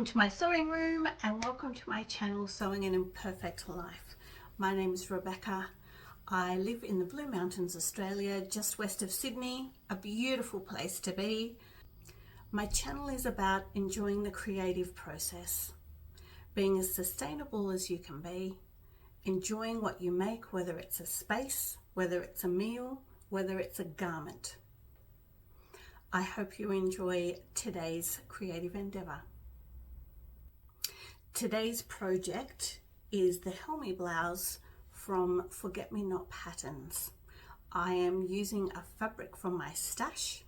Welcome to my sewing room and welcome to my channel Sewing an Imperfect Life. My name is Rebecca. I live in the Blue Mountains, Australia, just west of Sydney, a beautiful place to be. My channel is about enjoying the creative process, being as sustainable as you can be, enjoying what you make, whether it's a space, whether it's a meal, whether it's a garment. I hope you enjoy today's creative endeavour. Today's project is the Helmi Blouse from Forget Me Not Patterns. I am using a fabric from my stash.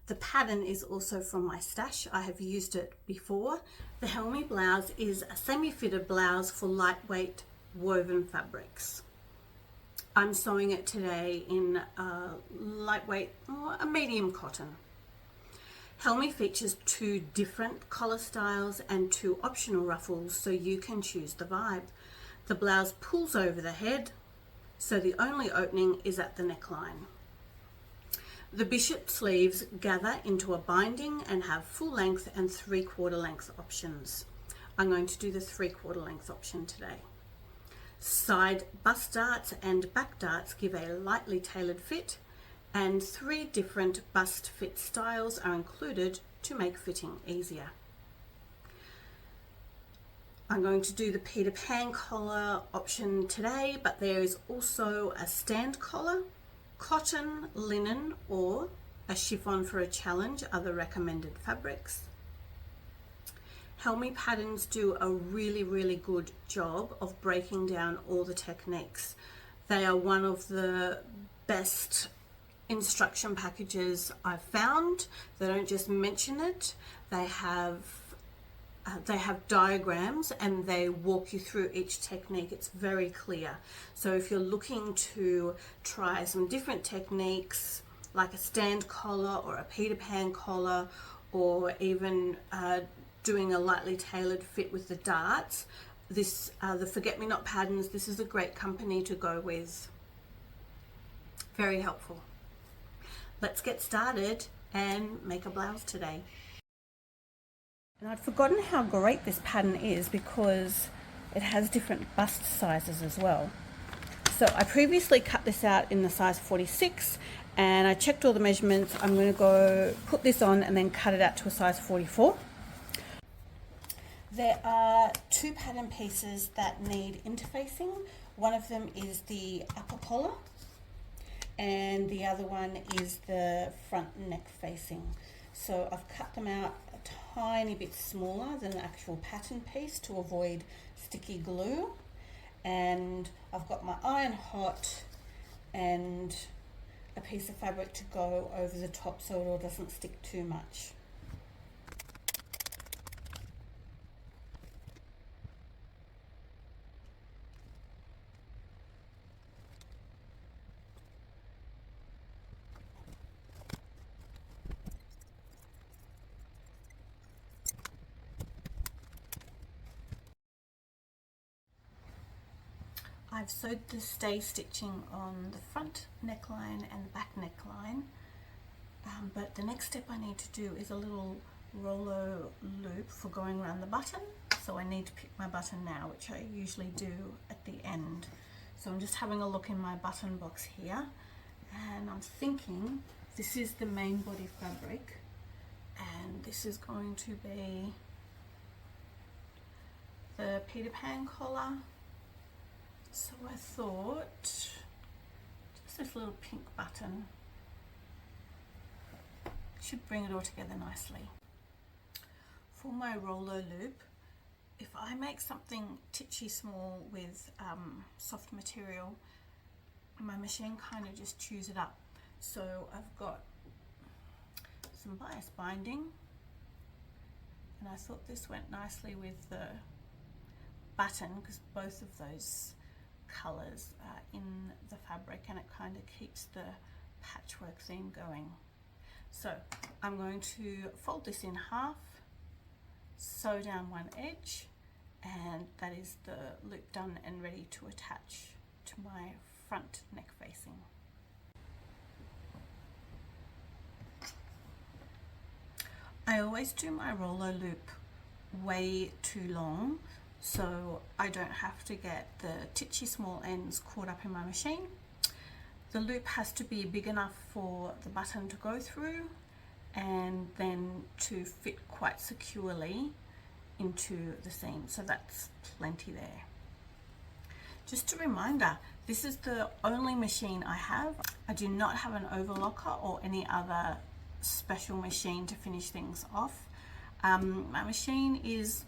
The pattern is also from my stash. I have used it before. The Helmi Blouse is a semi-fitted blouse for lightweight woven fabrics. I'm sewing it today in a lightweight, a medium cotton. Helmi features 2 different collar styles and 2 optional ruffles, so you can choose the vibe. The blouse pulls over the head, so the only opening is at the neckline. The bishop sleeves gather into a binding and have full length and 3/4 length options. I'm going to do the 3/4 length option today. Side bust darts and back darts give a lightly tailored fit, and 3 different bust fit styles are included to make fitting easier. I'm going to do the Peter Pan collar option today, but there is also a stand collar, cotton, linen, or a chiffon for a challenge are the recommended fabrics. Helmi patterns do a really good job of breaking down all the techniques. They are one of the best instruction packages I've found. They don't just mention it, they have diagrams and they walk you through each technique. It's very clear. So if you're looking to try some different techniques like a stand collar or a Peter Pan collar, or even doing a lightly tailored fit with the darts, the Forget Me Not Patterns, this is a great company to go with. Very helpful. Let's get started and make a blouse today. And I'd forgotten how great this pattern is because it has different bust sizes as well. So I previously cut this out in the size 46 and I checked all the measurements. I'm going to go put this on and then cut it out to a size 44. There are 2 pattern pieces that need interfacing. One of them is the upper collar, and the other one is the front neck facing. So I've cut them out a tiny bit smaller than the actual pattern piece to avoid sticky glue, and I've got my iron hot and a piece of fabric to go over the top so it all doesn't stick too much. I've sewed the stay stitching on the front neckline and the back neckline, but the next step I need to do is a little Rollo loop for going around the button. So I need to pick my button now, which I usually do at the end. So I'm just having a look in my button box here, and I'm thinking this is the main body fabric and this is going to be the Peter Pan collar. So I thought just this little pink button should bring it all together nicely. For my Rollo loop, if I make something titchy small with soft material, my machine kind of just chews it up. So I've got some bias binding, and I thought this went nicely with the button because both of those colours are in the fabric and it kind of keeps the patchwork theme going. So I'm going to fold this in half, sew down one edge, and that is the loop done and ready to attach to my front neck facing. I always do my Rollo loop way too long, so I don't have to get the titchy small ends caught up in my machine. The loop has to be big enough for the button to go through and then to fit quite securely into the seam, so that's plenty there. Just a reminder, this is the only machine I have. I do not have an overlocker or any other special machine to finish things off. My machine is,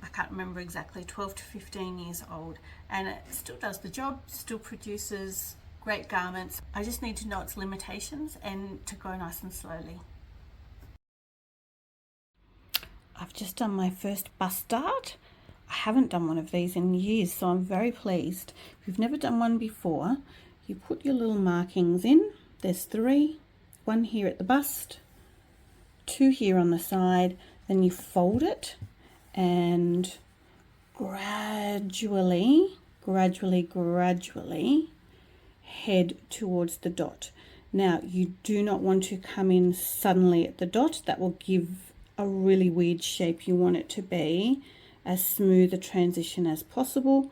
I can't remember exactly, 12 to 15 years old, and it still does the job, still produces great garments. I just need to know its limitations and to go nice and slowly. I've just done my first bust dart. I haven't done one of these in years, so I'm very pleased. If you've never done one before, you put your little markings in. There's 3, 1 here at the bust, 2 here on the side, then you fold it and gradually head towards the dot. Now, you do not want to come in suddenly at the dot. That will give a really weird shape. You want it to be as smooth a transition as possible.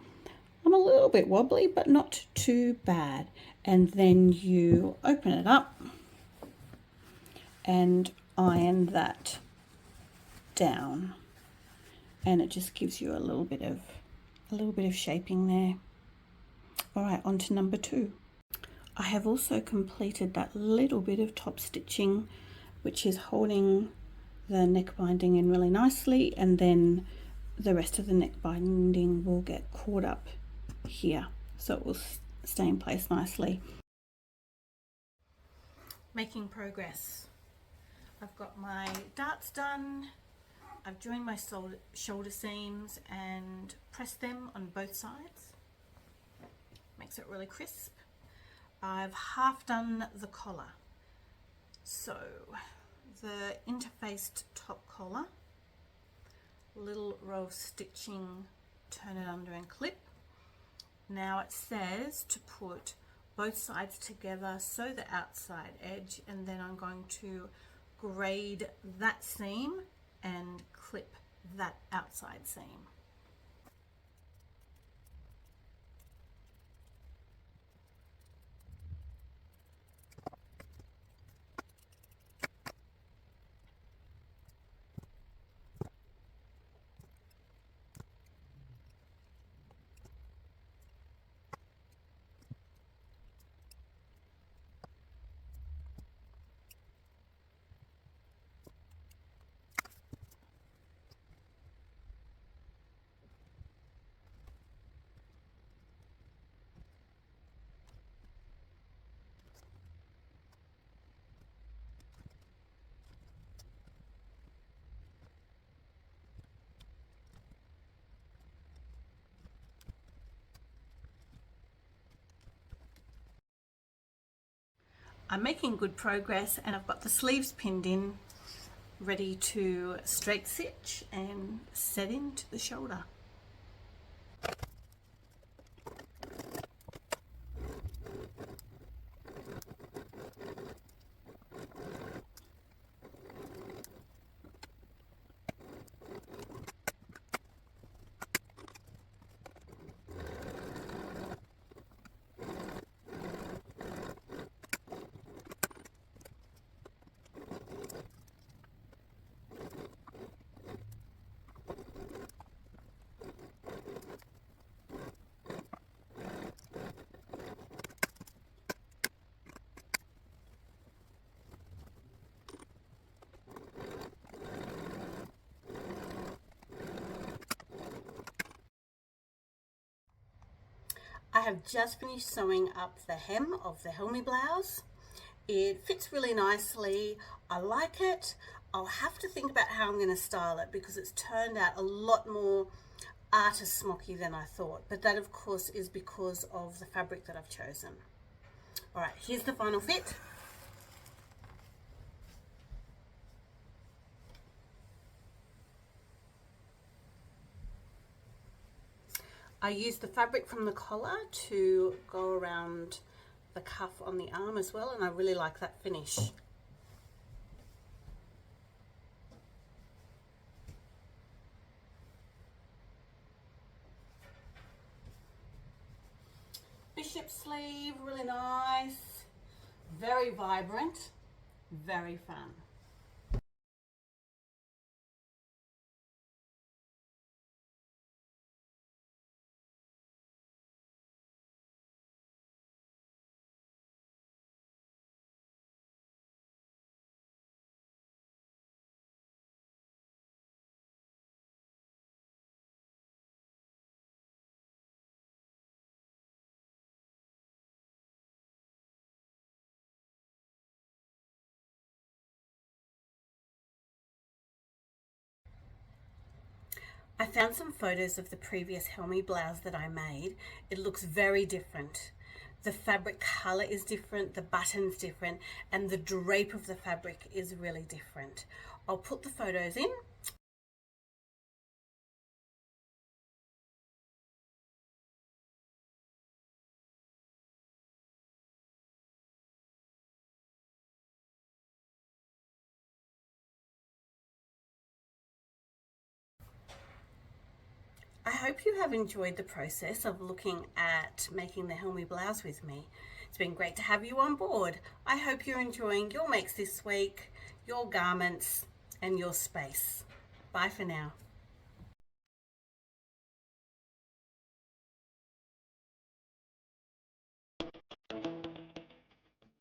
I'm a little bit wobbly, but not too bad. And then you open it up and iron that down, and it just gives you a little bit of shaping there. All right, on to number 2. I have also completed that little bit of top stitching, which is holding the neck binding in really nicely, and then the rest of the neck binding will get caught up here, so it will stay in place nicely. Making progress. I've got my darts done. I've joined my shoulder seams and pressed them on both sides. Makes it really crisp. I've half done the collar. So the interfaced top collar, little row of stitching, turn it under and clip. Now it says to put both sides together, sew the outside edge, and then I'm going to grade that seam and clip that outside seam. I'm making good progress, and I've got the sleeves pinned in, ready to straight stitch and set into the shoulder. I have just finished sewing up the hem of the Helmi blouse. It fits really nicely. I like it. I'll have to think about how I'm going to style it because it's turned out a lot more artist smocky than I thought. But that, of course, is because of the fabric that I've chosen. All right, here's the final fit. I used the fabric from the collar to go around the cuff on the arm as well, and I really like that finish. Bishop sleeve, really nice, very vibrant, very fun. I found some photos of the previous Helmi blouse that I made. It looks very different. The fabric color is different, the button's different, and the drape of the fabric is really different. I'll put the photos in. I hope you have enjoyed the process of looking at making the Helmi blouse with me. It's been great to have you on board. I hope you're enjoying your makes this week, your garments, and your space. Bye for now.